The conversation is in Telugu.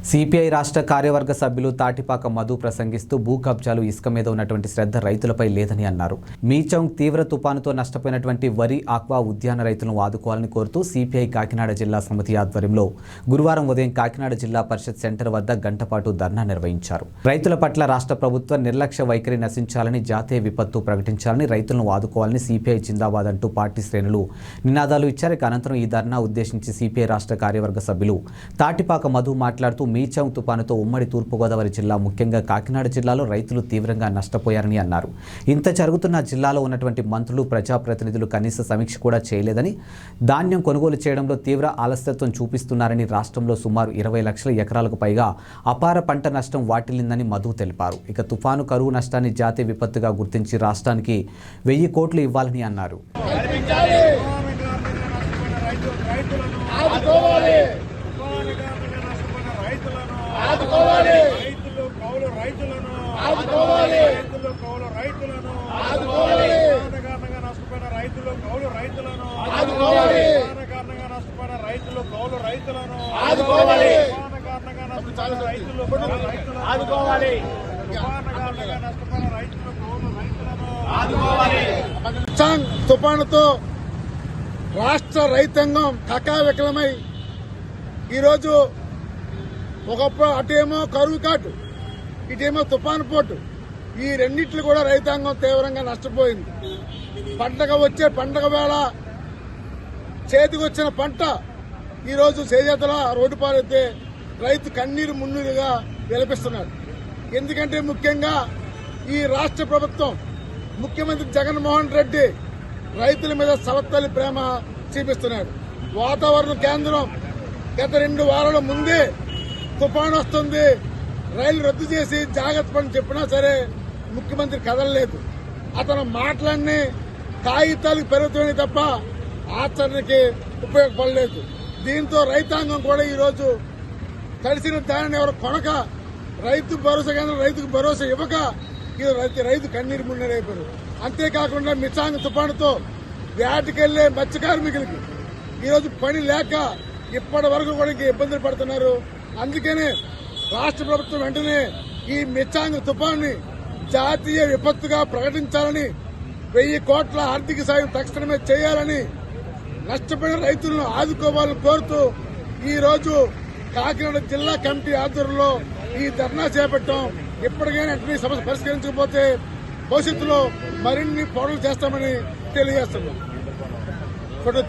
సిపిఐ రాష్ట్ర కార్యవర్గ సభ్యులు తాటిపాక మధు ప్రసంగిస్తూ భూ కబ్జాలు ఇసుక మీద ఉన్నటువంటి శ్రద్ధ రైతులపై లేదని అన్నారు. మీచౌంగ్ తీవ్ర తుపానుతో నష్టపోయినటువంటి వరి ఆక్వా ఉద్యాన రైతులను ఆదుకోవాలని కోరుతూ సిపిఐ కాకినాడ జిల్లా సమితి ఆధ్వర్యంలో గురువారం ఉదయం కాకినాడ జిల్లా పరిషత్ సెంటర్ వద్ద గంటపాటు ధర్నా నిర్వహించారు. రైతుల పట్ల రాష్ట్ర ప్రభుత్వం నిర్లక్ష్య వైఖరి నశించాలని, జాతీయ విపత్తు ప్రకటించాలని, రైతులను ఆదుకోవాలని సిపిఐ జిందాబాద్ అంటూ పార్టీ శ్రేణులు నినాదాలు ఇచ్చారు. అనంతరం ఈ ధర్నా ఉద్దేశించి సిపిఐ రాష్ట్ర కార్యవర్గ సభ్యులు తాటిపాక మధు మాట్లాడుతూ మీచౌంగ్ తుపానుతో ఉమ్మడి తూర్పుగోదావరి జిల్లా ముఖ్యంగా కాకినాడ జిల్లాలో రైతులు తీవ్రంగా నష్టపోయారని అన్నారు. ఇంత జరుగుతున్న జిల్లాలో ఉన్నటువంటి మంత్రులు, ప్రజాప్రతినిధులు కనీస సమీక్ష కూడా చేయలేదని, ధాన్యం కొనుగోలు చేయడంలో తీవ్ర ఆలస్యత్వం చూపిస్తున్నారని, రాష్ట్రంలో సుమారు 20 లక్షల ఎకరాలకు పైగా అపార పంట నష్టం వాటిల్లిందని మధు తెలిపారు. ఇక తుఫాను కరువు నష్టాన్ని జాతీయ విపత్తుగా గుర్తించి రాష్ట్రానికి 1000 కోట్లు ఇవ్వాలని అన్నారు. తుఫానుతో రాష్ట్ర రైతాంగం కకావికలమై ఈరోజు ఒకప్పుడు అటేమో కరువు కాటు, ఇటేమో తుఫాను పోటు, ఈ రెండిట్లు కూడా రైతాంగం తీవ్రంగా నష్టపోయింది. పండగ వేళ చేతికొచ్చిన పంట ఈరోజు చేజేతల రోడ్డు పాలైతే రైతు కన్నీరు మున్నీరుగా విలపిస్తున్నాడు. ఎందుకంటే ముఖ్యంగా ఈ రాష్ట్ర ప్రభుత్వం, ముఖ్యమంత్రి జగన్మోహన్ రెడ్డి రైతుల మీద సవత్తలి ప్రేమ చూపిస్తున్నాడు. వాతావరణ కేంద్రం గత 2 వారాల ముందే తుఫాను వస్తుంది, రైలు రద్దు చేసి జాగ్రత్త పని చెప్పినా సరే ముఖ్యమంత్రి కదలలేదు. అతను మాటలన్నీ కాగితాలకు పెరుగుతున్నాయి తప్ప ఆచరణకి ఉపయోగపడలేదు. దీంతో రైతాంగం కూడా ఈరోజు తడిసిన దానిని ఎవరు కొనక, రైతు భరోసా కేంద్రం రైతుకు భరోసా ఇవ్వక రైతు కన్నీరు మున్నీరైపోయారు. అంతేకాకుండా మిచాంగ్ తుఫానుతో వేటకెళ్లే మత్స్య కార్మికులకి ఈరోజు పని లేక ఇప్పటి వరకు కూడా ఇంకా ఇబ్బందులు పడుతున్నారు. అందుకనే రాష్ట్ర ప్రభుత్వం వెంటనే ఈ మిచాంగ్ తుఫాన్ని జాతీయ విపత్తుగా ప్రకటించాలని, 1000 కోట్ల ఆర్థిక సాయం తక్షణమే చేయాలని, నష్టపోయిన రైతులను ఆదుకోవాలని కోరుతూ ఈ రోజు కాకినాడ జిల్లా కమిటీ ఆధ్వర్యంలో ఈ ధర్నా చేపట్టాం. ఇప్పటికైనా వెంటనే సమస్య పరిష్కరించకపోతే భవిష్యత్తులో మరిన్ని పోరాటాలు చేస్తామని తెలియజేస్తున్నాం. ఫోటో